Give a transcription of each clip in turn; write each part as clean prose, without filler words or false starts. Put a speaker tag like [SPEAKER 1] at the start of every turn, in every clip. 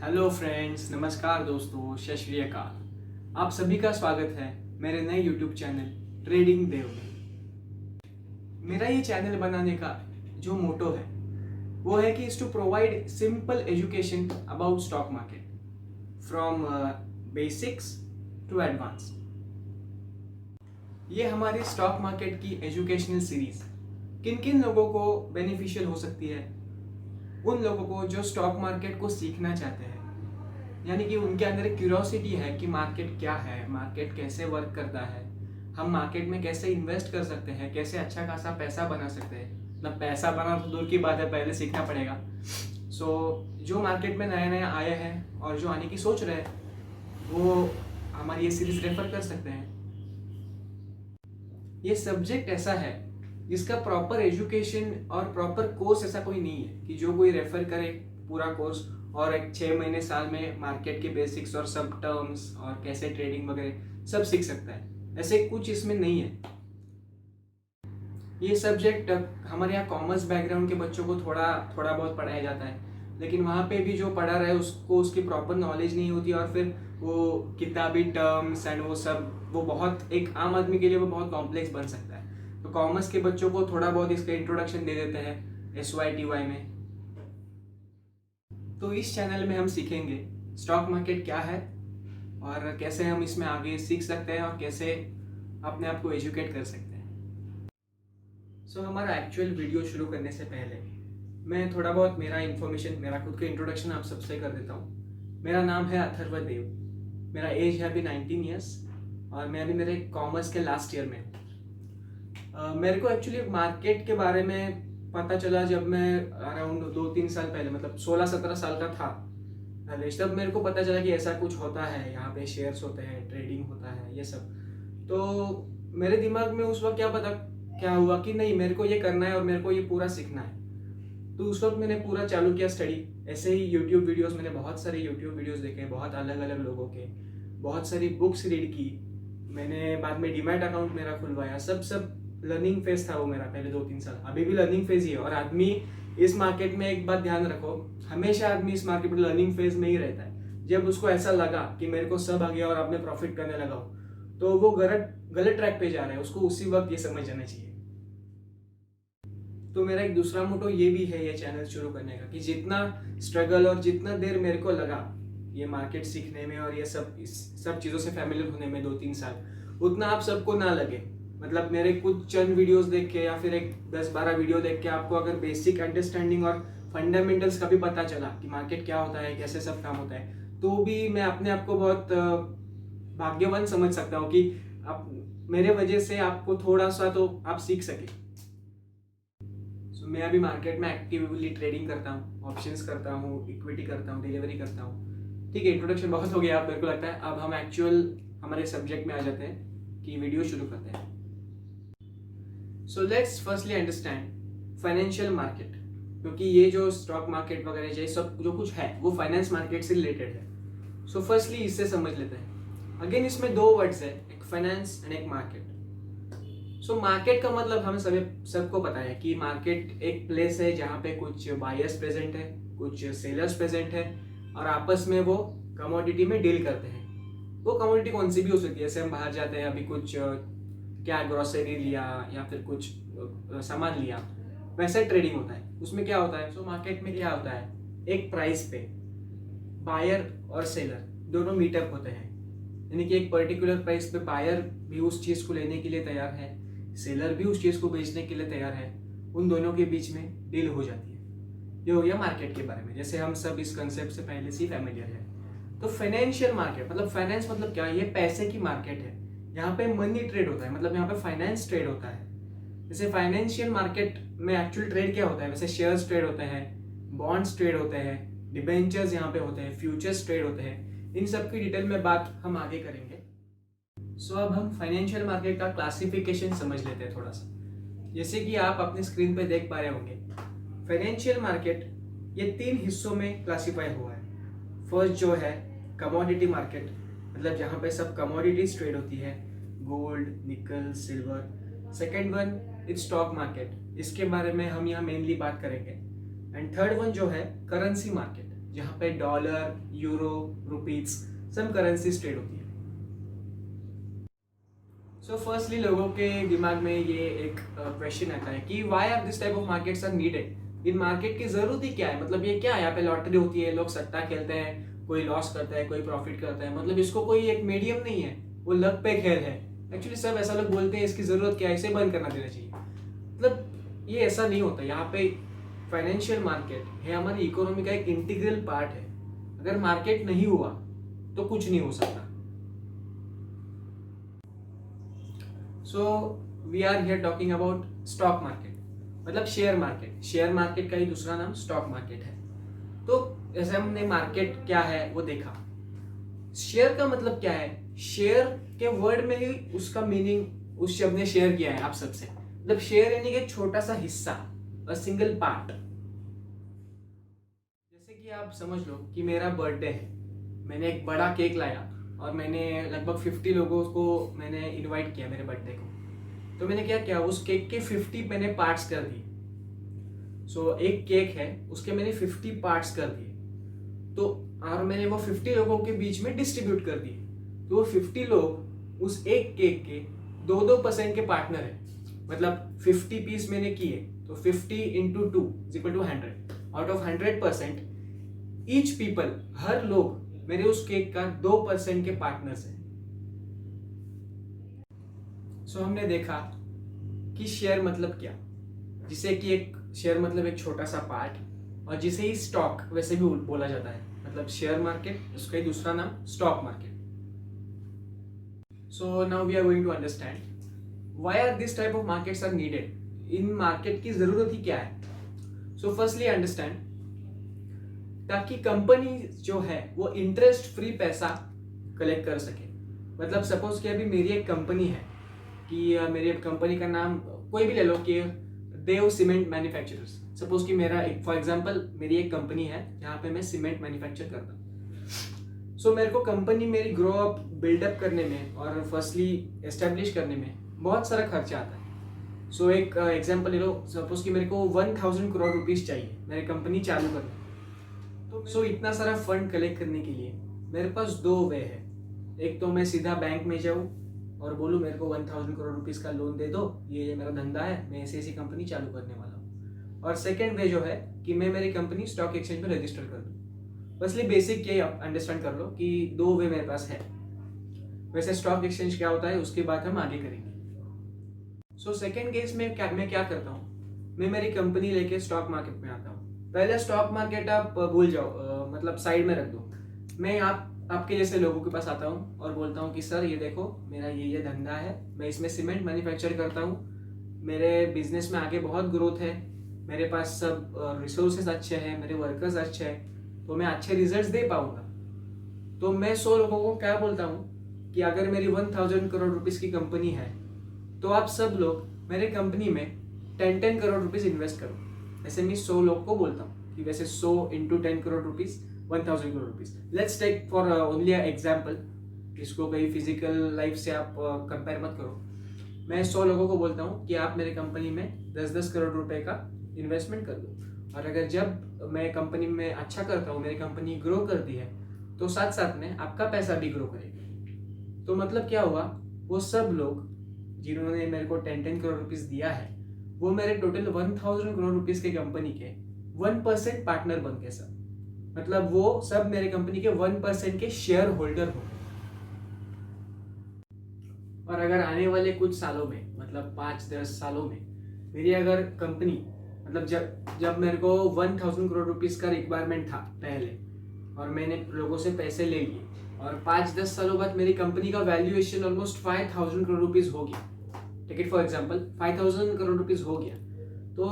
[SPEAKER 1] Hello friends, नमस्कार दोस्तों, सत श्री अकाल। आप सभी का स्वागत है मेरे नए यूट्यूब चैनल ट्रेडिंग देव में। मेरा ये चैनल बनाने का जो मोटो है वो है कि is to provide simple education about stock market from basics to advance. ये हमारी स्टॉक मार्केट की एजुकेशनल सीरीज किन किन लोगों को बेनिफिशियल हो सकती है? उन लोगों को जो स्टॉक मार्केट को सीखना चाहते हैं, यानी कि उनके अंदर एक क्यूरियोसिटी है कि मार्केट क्या है, मार्केट कैसे वर्क करता है, हम मार्केट में कैसे इन्वेस्ट कर सकते हैं, कैसे अच्छा खासा पैसा बना सकते हैं। मतलब पैसा बना तो दूर की बात है, पहले सीखना पड़ेगा। जो मार्केट में नया नया आए हैं और जो आने की सोच रहे हैं वो हमारी ये सीरीज रेफर कर सकते हैं। ये सब्जेक्ट ऐसा है जिसका प्रॉपर एजुकेशन और प्रॉपर कोर्स ऐसा कोई नहीं है कि जो कोई रेफर करे पूरा कोर्स और एक 6 महीने साल में मार्केट के बेसिक्स और सब टर्म्स और कैसे ट्रेडिंग वगैरह सब सीख सकता है। ऐसे कुछ इसमें नहीं है। ये सब्जेक्ट हमारे यहाँ कॉमर्स बैकग्राउंड के बच्चों को थोड़ा थोड़ा बहुत पढ़ाया जाता है, लेकिन वहाँ पे भी जो पढ़ा रहा है उसको उसकी प्रॉपर नॉलेज नहीं होती और फिर वो किताबी टर्म्स एंड वो सब वो बहुत एक आम आदमी के लिए वो बहुत कॉम्प्लेक्स बन सकता है। तो कॉमर्स के बच्चों को थोड़ा बहुत इसका इंट्रोडक्शन दे देते हैं SYTY में। तो इस चैनल में हम सीखेंगे स्टॉक मार्केट क्या है और कैसे हम इसमें आगे सीख सकते हैं और कैसे अपने आप को एजुकेट कर सकते हैं। हमारा एक्चुअल वीडियो शुरू करने से पहले मैं थोड़ा बहुत मेरा इन्फॉर्मेशन, मेरा खुद का इंट्रोडक्शन आप सबसे कर देता हूँ। मेरा नाम है अथर्व देव, मेरा एज है अभी 19 ईयर्स और मैं अभी मेरे कॉमर्स के लास्ट ईयर में हूँ। मेरे को एक्चुअली मार्केट के बारे में पता चला जब मैं अराउंड 2-3 साल पहले, मतलब 16-17 साल का था, तब मेरे को पता चला कि ऐसा कुछ होता है, यहाँ पे शेयर्स होते हैं, ट्रेडिंग होता है, ये सब। तो मेरे दिमाग में उस वक्त क्या हुआ कि नहीं, मेरे को ये करना है और मेरे को ये पूरा सीखना है। तो उस वक्त मैंने पूरा चालू किया स्टडी। ऐसे ही यूट्यूब वीडियोस, मैंने बहुत सारे यूट्यूब वीडियोस देखे, बहुत अलग अलग लोगों के, बहुत सारी बुक्स रीड की। मैंने बाद में डीमैट अकाउंट मेरा खुलवाया। सब लर्निंग फेज था वो मेरा, पहले 2-3 साल। अभी भी लर्निंग फेज ही है। और आदमी इस मार्केट में एक बात ध्यान रखो, हमेशा आदमी इस मार्केट में लर्निंग फेज में ही रहता है। जब उसको ऐसा लगा कि मेरे को सब आ गया और अब मैं प्रॉफिट करने लगा हूँ, तो वो गलत ट्रैक पे जा रहा है, उसको उसी वक्त ये समझ जाना चाहिए। तो मेरा एक दूसरा मोटो ये भी है ये चैनल शुरू करने का कि जितना स्ट्रगल और जितना देर मेरे को लगा ये मार्केट सीखने में और ये सब चीज़ों से फैमिलियर होने में 2-3 साल, उतना आप सबको ना लगे। मतलब मेरे कुछ चंद वीडियोस देख के या फिर एक 10-12 वीडियो देख के आपको अगर बेसिक अंडरस्टैंडिंग और फंडामेंटल्स का भी पता चला कि मार्केट क्या होता है, कैसे सब काम होता है, तो भी मैं अपने आप को बहुत भाग्यवान समझ सकता हूँ कि आप मेरे वजह से आपको थोड़ा सा तो आप सीख सके। मैं अभी मार्केट में एक्टिवली ट्रेडिंग करता हूँ, ऑप्शंस करता हूँ, इक्विटी करता हूँ, डिलीवरी करता हूँ। ठीक है, इंट्रोडक्शन बहुत हो गया आप, मेरे को लगता है अब हम एक्चुअल हमारे सब्जेक्ट में आ जाते हैं कि वीडियो शुरू करते हैं। So let's firstly understand financial market, क्योंकि ये जो स्टॉक मार्केट वगैरह ये सब जो कुछ है वो फाइनेंस मार्केट से रिलेटेड है। सो फर्स्टली इससे समझ लेते हैं। अगेन इसमें दो वर्ड्स है, एक फाइनेंस एंड एक मार्केट। मार्केट का मतलब हम सबको पता है कि मार्केट एक प्लेस है जहाँ पे कुछ बायर्स प्रेजेंट है, कुछ सेलर्स प्रेजेंट है और आपस में वो कमोडिटी में डील करते हैं। वो कमोडिटी कौन सी भी हो सकती है, जैसे हम बाहर जाते हैं, अभी कुछ क्या ग्रोसरी लिया या फिर कुछ सामान लिया, वैसा ट्रेडिंग होता है। उसमें क्या होता है, मार्केट में क्या होता है, एक प्राइस पे बायर और सेलर दोनों मीटअप होते हैं। यानी कि एक पर्टिकुलर प्राइस पे बायर भी उस चीज को लेने के लिए तैयार है, सेलर भी उस चीज को बेचने के लिए तैयार है। उन दोनों के बीच में डील हो जाती है। ये हो गया मार्केट के बारे में, जैसे हम सब इस कंसेप्ट से पहले से फैमिलियर है। तो फाइनेंशियल मार्केट मतलब फाइनेंस मतलब क्या, ये पैसे की मार्केट है। यहाँ पे मनी ट्रेड होता है, मतलब यहाँ पे फाइनेंस ट्रेड होता है। जैसे फाइनेंशियल मार्केट में एक्चुअल ट्रेड क्या होता है, वैसे शेयर्स ट्रेड होते हैं, बॉन्ड्स ट्रेड होते हैं, डिबेंचर्स यहाँ पे होते हैं, फ्यूचर्स ट्रेड होते हैं। इन सब की डिटेल में बात हम आगे करेंगे। अब हम फाइनेंशियल मार्केट का क्लासिफिकेशन समझ लेते हैं थोड़ा सा। जैसे कि आप अपने स्क्रीन पे देख पा रहे होंगे, फाइनेंशियल मार्केट ये 3 हिस्सों में क्लासिफाई हुआ है। फर्स्ट जो है कमोडिटी मार्केट, मतलब जहाँ पे सब कमोडिटीज ट्रेड होती है, गोल्ड, निकल, silver. Second one is stock market, इसके बारे में हम यहाँ मेनली बात करेंगे। एंड थर्ड वन जो है करेंसी मार्केट, जहाँ पे डॉलर, यूरो, रुपीज, सब करेंसीज ट्रेड होती है। सो फर्स्टली लोगों के दिमाग में ये एक क्वेश्चन आता है कि why are this type of markets are needed. इन मार्केट की जरूरत ही क्या है, मतलब ये क्या है, यहाँ पे लॉटरी होती है, लोग सट्टा खेलते हैं, कोई लॉस करता है, कोई प्रॉफिट करता है, मतलब इसको कोई एक मीडियम नहीं है, वो लक पे खेल है। एक्चुअली सब ऐसा लोग बोलते हैं इसकी जरूरत क्या है, इसे बंद करना देना चाहिए। मतलब ये ऐसा नहीं होता। यहाँ पे फाइनेंशियल मार्केट है हमारी इकोनॉमी का एक इंटीग्रल पार्ट है। अगर मार्केट नहीं हुआ तो कुछ नहीं हो सकता। So we are here talking about stock market, मतलब शेयर मार्केट। शेयर मार्केट का ही दूसरा नाम स्टॉक मार्केट है। तो जैसे हमने मार्केट क्या है वो देखा, शेयर का मतलब क्या है, शेयर के वर्ड में ही उसका मीनिंग उस शब्द ने शेयर किया है आप सबसे। मतलब शेयर यानी कि एक छोटा सा हिस्सा, अ सिंगल पार्ट। जैसे कि आप समझ लो कि मेरा बर्थडे है, मैंने एक बड़ा केक लाया और मैंने लगभग 50 लोगों को मैंने इनवाइट किया मेरे बर्थडे को। तो मैंने क्या किया, उस केक के 50 मैंने पार्ट्स कर दिए। सो एक केक है, उसके मैंने 50 पार्ट्स कर दिए। तो और मैंने वो 50 लोगों के बीच में डिस्ट्रीब्यूट कर दिए। तो वो 50 लोग उस एक केक के 2% के पार्टनर है। मतलब 50 पीस मैंने किए तो 50 into 2 equal to 100। Out of 100% each people, हर लोग मेरे उस केक का 2% के पार्टनर्स हैं। सो हमने देखा कि शेयर मतलब क्या, जिसे कि एक शेयर मतलब एक छोटा सा पार्ट, और जिसे ही स्टॉक वैसे भी बोला जाता है, मतलब शेयर मार्केट, उसका ही दूसरा नाम stock market. So now we are going to understand why are this type of markets are needed. इन मार्केट की जरूरत ही क्या है। सो फर्स्टली अंडरस्टैंड, ताकि कंपनी जो है वो इंटरेस्ट फ्री पैसा कलेक्ट कर सके। मतलब सपोज कि अभी मेरी एक कंपनी है, कि मेरी कंपनी का नाम कोई भी ले लो, कि देव सीमेंट मैन्युफैक्चरर्स। सपोज कि मेरा एक फॉर एग्जांपल मेरी एक कंपनी है जहाँ पे मैं सीमेंट मैन्युफैक्चर करता हूँ। सो मेरे को कंपनी मेरी ग्रो अप बिल्डअप करने में और फर्स्टली एस्टेब्लिश करने में बहुत सारा खर्चा आता है। सो एक एग्जांपल ले लो, सपोज कि मेरे को 1000 करोड़ रुपीज चाहिए मेरी कंपनी चालू करने। तो इतना सारा फंड कलेक्ट करने के लिए मेरे पास दो वे है। एक तो मैं सीधा बैंक में जाऊँ और बोलूँ मेरे को 1000 करोड़ रुपीस का लोन दे दो, ये मेरा धंधा है, मैं ऐसी ऐसी कंपनी चालू करने वाला हूँ। और सेकेंड वे जो है कि मैं मेरी कंपनी स्टॉक एक्सचेंज में रजिस्टर कर दूँ। बसली बेसिक ये अंडरस्टैंड कर लो कि दो वे मेरे पास है। वैसे स्टॉक एक्सचेंज क्या होता है उसकी बात हम आगे करेंगे। सो सेकेंड केस में मैं क्या करता हूँ, मैं मेरी कंपनी लेके स्टॉक मार्केट में आता हूँ। पहले स्टॉक मार्केट आप भूल जाओ, मतलब साइड में रख दो। मैं आपके जैसे लोगों के पास आता हूँ और बोलता हूँ कि सर ये देखो मेरा ये धंधा है, मैं इसमें सीमेंट मैन्युफैक्चर करता हूँ, मेरे बिजनेस में आगे बहुत ग्रोथ है, मेरे पास सब रिसोर्सेज अच्छे हैं, मेरे वर्कर्स अच्छे हैं, तो मैं अच्छे रिजल्ट्स दे पाऊंगा। तो मैं 100 लोगों को क्या बोलता हूँ कि अगर मेरी 1000 करोड़ रुपीस की कंपनी है तो आप सब लोग मेरे कंपनी में 10 करोड़ रुपीस इन्वेस्ट करो। ऐसे मैं 100 लोग को बोलता हूँ कि वैसे 100 into 10 crore rupees 1000 crore rupees. Let's take for only example, इसको कहीं फिजिकल लाइफ से आप कंपेयर मत करो। मैं 100 लोगों को बोलता हूँ कि आप मेरे कंपनी में 10-10 करोड़ रुपए का इन्वेस्टमेंट कर दो, और अगर जब मैं कंपनी में अच्छा करता हूँ, मेरी कंपनी ग्रो करती है, तो साथ साथ में आपका पैसा भी ग्रो करेगा। तो मतलब क्या हुआ, वो सब लोग जिन्होंने मेरे को 10 करोड़ रुपीस दिया है वो मेरे टोटल 1000 करोड़ रुपीस के कंपनी के 1% पार्टनर बन गए सब। मतलब वो सब मेरे कंपनी के 1% के शेयर होल्डर हो गए। और अगर आने वाले कुछ सालों में, मतलब 5-10 सालों में, मेरी अगर कंपनी, मतलब जब मेरे को 1000 करोड़ रुपीस का रिक्वायरमेंट था पहले, और मैंने लोगों से पैसे ले लिए, और 5-10 सालों बाद मेरी कंपनी का वैल्यूएशन ऑलमोस्ट 5000 करोड़ रुपीस हो गया, take it for example 5000 crore rupees हो गया, तो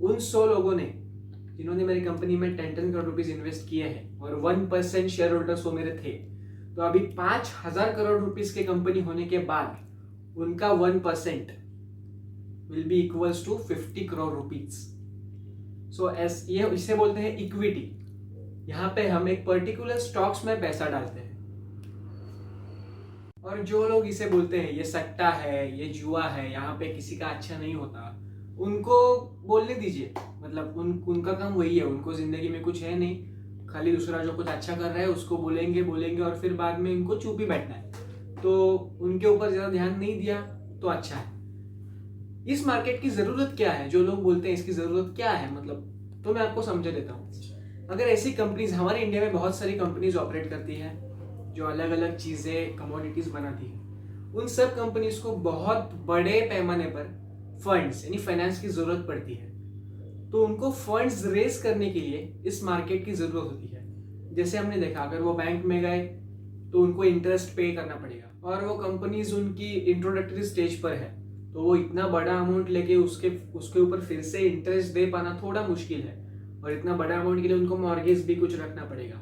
[SPEAKER 1] उन 100 लोगों ने जिन्होंने मेरी कंपनी में 10 करोड़ रुपीस इन्वेस्ट किए हैं और 1% शेयर होल्डर्स वो मेरे थे, तो अभी 5000 करोड़ रुपीस के कंपनी होने के बाद उनका 1% will be equals to 50 crore rupees. So ये इसे बोलते हैं इक्विटी। यहाँ पे हम एक पर्टिकुलर स्टॉक्स में पैसा डालते हैं, और जो लोग इसे बोलते हैं ये सट्टा है, ये जुआ है, यहाँ पे किसी का अच्छा नहीं होता, उनको बोलने दीजिए। मतलब उनका काम वही है, उनको जिंदगी में कुछ है नहीं, खाली दूसरा जो कुछ अच्छा कर रहा है उसको बोलेंगे बोलेंगे और फिर बाद में इनको चुप ही बैठना है, तो उनके ऊपर ज़्यादा ध्यान नहीं दिया तो अच्छा है। इस मार्केट की ज़रूरत क्या है, जो लोग बोलते हैं इसकी ज़रूरत क्या है, मतलब तो मैं आपको समझा देता हूँ। अगर ऐसी कंपनीज, हमारे इंडिया में बहुत सारी कंपनीज ऑपरेट करती हैं जो अलग अलग चीज़ें कमोडिटीज़ बनाती हैं, उन सब कंपनीज को बहुत बड़े पैमाने पर फंड्स यानी फाइनेंस की ज़रूरत पड़ती है। तो उनको फंड्स रेज करने के लिए इस मार्केट की ज़रूरत होती है। जैसे हमने देखा, अगर वो बैंक में गए तो उनको इंटरेस्ट पे करना पड़ेगा, और वो कंपनीज उनकी इंट्रोडक्टरी स्टेज पर है, तो वो इतना बड़ा अमाउंट लेके उसके ऊपर फिर से इंटरेस्ट दे पाना थोड़ा मुश्किल है, और इतना बड़ा अमाउंट के लिए उनको मॉर्गेज भी कुछ रखना पड़ेगा।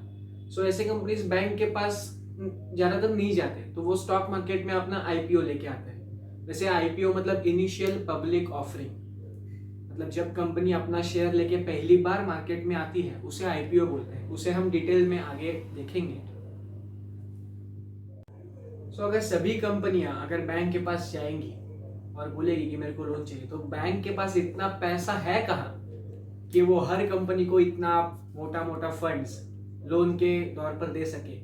[SPEAKER 1] सो ऐसे कंपनीज बैंक के पास ज़्यादातर नहीं जाते, तो वो स्टॉक मार्केट में अपना आईपीओ लेके आते हैं। वैसे आईपीओ मतलब इनिशियल पब्लिक ऑफरिंग, मतलब जब कंपनी अपना शेयर लेके पहली बार मार्केट में आती है उसे आईपीओ बोलते हैं। उसे हम डिटेल में आगे देखेंगे। सो अगर सभी कंपनियां अगर बैंक के पास जाएंगी और बोलेगी कि मेरे को लोन चाहिए, तो बैंक के पास इतना पैसा है कहाँ कि वो हर कंपनी को इतना मोटा मोटा फंड्स लोन के तौर पर दे सके।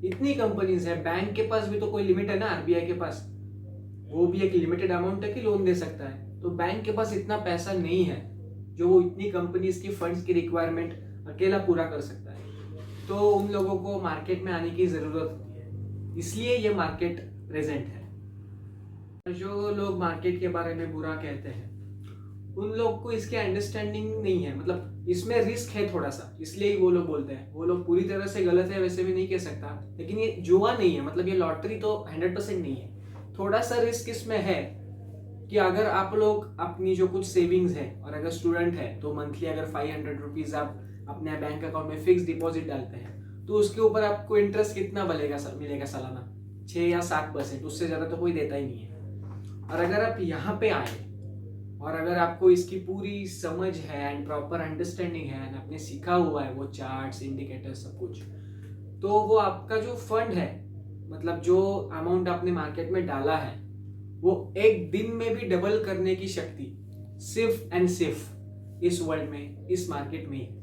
[SPEAKER 1] इतनी कंपनीज है, बैंक के पास भी तो कोई लिमिट है ना, आरबीआई के पास वो भी एक लिमिटेड अमाउंट तक ही लोन दे सकता है। तो बैंक के पास इतना पैसा नहीं है जो वो इतनी कंपनीज की फंड्स की रिक्वायरमेंट अकेला पूरा कर सकता है। तो उन लोगों को मार्केट में आने की जरूरत होती है, इसलिए ये मार्केट प्रेजेंट है। जो लोग मार्केट के बारे में बुरा कहते हैं उन लोग को इसकी अंडरस्टैंडिंग नहीं है, मतलब इसमें रिस्क है थोड़ा सा, इसलिए वो लोग बोलते हैं। वो लोग पूरी तरह से गलत है वैसे भी नहीं कह सकता, लेकिन ये जुआ नहीं है, मतलब ये लॉटरी तो 100% नहीं है। थोड़ा सा रिस्क इसमें है कि अगर आप लोग अपनी जो कुछ सेविंग्स है, और अगर स्टूडेंट है तो मंथली अगर 500 रुपीज आप अपने बैंक अकाउंट में फिक्स डिपॉजिट डालते हैं, तो उसके ऊपर आपको इंटरेस्ट कितना मिलेगा सालाना? 6 या 7%, उससे ज़्यादा तो कोई देता ही नहीं है। और अगर आप यहाँ पे आए और अगर आपको इसकी पूरी समझ है एंड प्रॉपर अंडरस्टैंडिंग है एंड आपने सीखा हुआ है वो चार्ट्स, इंडिकेटर्स, सब कुछ, तो वो आपका जो फंड है, मतलब जो अमाउंट आपने मार्केट में डाला है, वो एक दिन में भी डबल करने की शक्ति सिर्फ एंड सिर्फ इस वर्ल्ड में, इस मार्केट में ही है।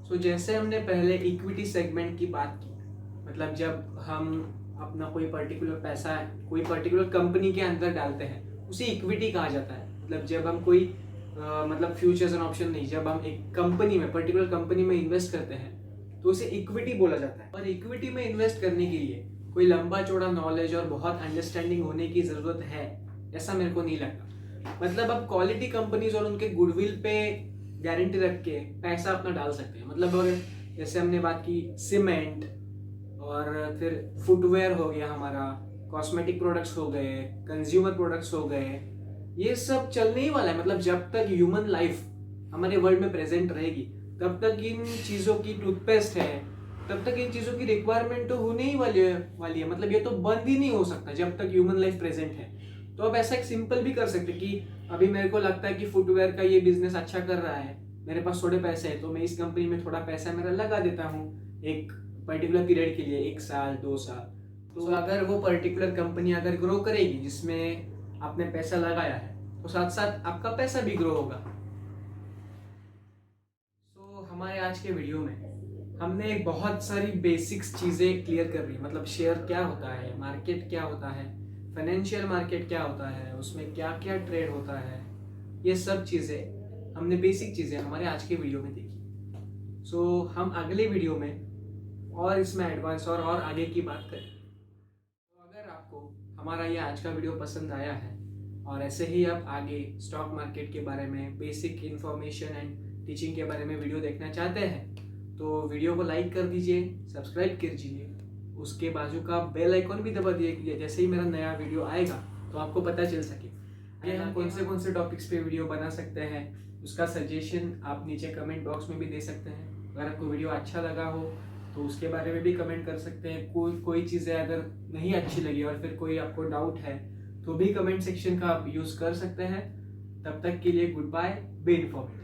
[SPEAKER 1] सो जैसे हमने पहले इक्विटी सेगमेंट की बात की, मतलब जब हम अपना कोई पर्टिकुलर पैसा कोई पर्टिकुलर कंपनी के अंदर डालते हैं उसे इक्विटी कहा जाता है। मतलब जब हम कोई मतलब फ्यूचर्स एंड ऑप्शन नहीं, जब हम एक कंपनी में, पर्टिकुलर कंपनी में इन्वेस्ट करते हैं तो उसे इक्विटी बोला जाता है। और इक्विटी में इन्वेस्ट करने के लिए कोई लंबा चौड़ा नॉलेज और बहुत अंडरस्टैंडिंग होने की जरूरत है, ऐसा मेरे को नहीं लगता। मतलब अब क्वालिटी कंपनीज और उनके गुडविल पे गारंटी रख के पैसा अपना डाल सकते हैं। मतलब और जैसे हमने बात की सीमेंट, और फिर फुटवेयर हो गया हमारा, कॉस्मेटिक प्रोडक्ट्स हो गए, कंज्यूमर प्रोडक्ट्स हो गए, ये सब चलने ही वाला है। मतलब जब तक ह्यूमन लाइफ हमारे वर्ल्ड में प्रेजेंट रहेगी तब तक इन चीज़ों की, टूथपेस्ट है, तब तक इन चीज़ों की रिक्वायरमेंट तो होने ही वाली है। मतलब ये तो बंद ही नहीं हो सकता जब तक ह्यूमन लाइफ प्रेजेंट है। तो अब ऐसा एक सिंपल भी कर सकते कि अभी मेरे को लगता है कि फुटवेयर का ये बिजनेस अच्छा कर रहा है, मेरे पास थोड़े पैसे है, तो मैं इस कंपनी में थोड़ा पैसा मेरा लगा देता हूँ एक पर्टिकुलर पीरियड के लिए, 1 साल 2 साल। तो अगर वो पर्टिकुलर कंपनी अगर ग्रो करेगी जिसमें आपने पैसा लगाया है, तो साथ साथ आपका पैसा भी ग्रो होगा। तो हमारे आज के वीडियो में हमने एक बहुत सारी बेसिक्स चीज़ें क्लियर कर दी। मतलब शेयर क्या होता है, मार्केट क्या होता है, फाइनेंशियल मार्केट क्या होता है, उसमें क्या क्या ट्रेड होता है, ये सब चीज़ें हमने, बेसिक चीज़ें हमारे आज के वीडियो में देखी। सो हम अगले वीडियो में और इसमें एडवांस और आगे की बात करें। तो अगर आपको हमारा ये आज का वीडियो पसंद आया है और ऐसे ही आप आगे स्टॉक मार्केट के बारे में बेसिक इन्फॉर्मेशन एंड टीचिंग के बारे में वीडियो देखना चाहते हैं तो वीडियो को लाइक कर दीजिए, सब्सक्राइब कर दीजिए, उसके बाजू का बेल आइकॉन भी दबा दिए, जैसे ही मेरा नया वीडियो आएगा तो आपको पता चल सके। आगे हम कौन से टॉपिक्स पे वीडियो बना सकते हैं उसका सजेशन आप नीचे कमेंट बॉक्स में भी दे सकते हैं। अगर आपको वीडियो अच्छा लगा हो तो उसके बारे में भी कमेंट कर सकते हैं। कोई चीज़ें अगर नहीं अच्छी लगी और फिर कोई आपको डाउट है तो भी कमेंट सेक्शन का आप यूज़ कर सकते हैं। तब तक के लिए गुड बाय, बी इन्फॉर्मेटिव।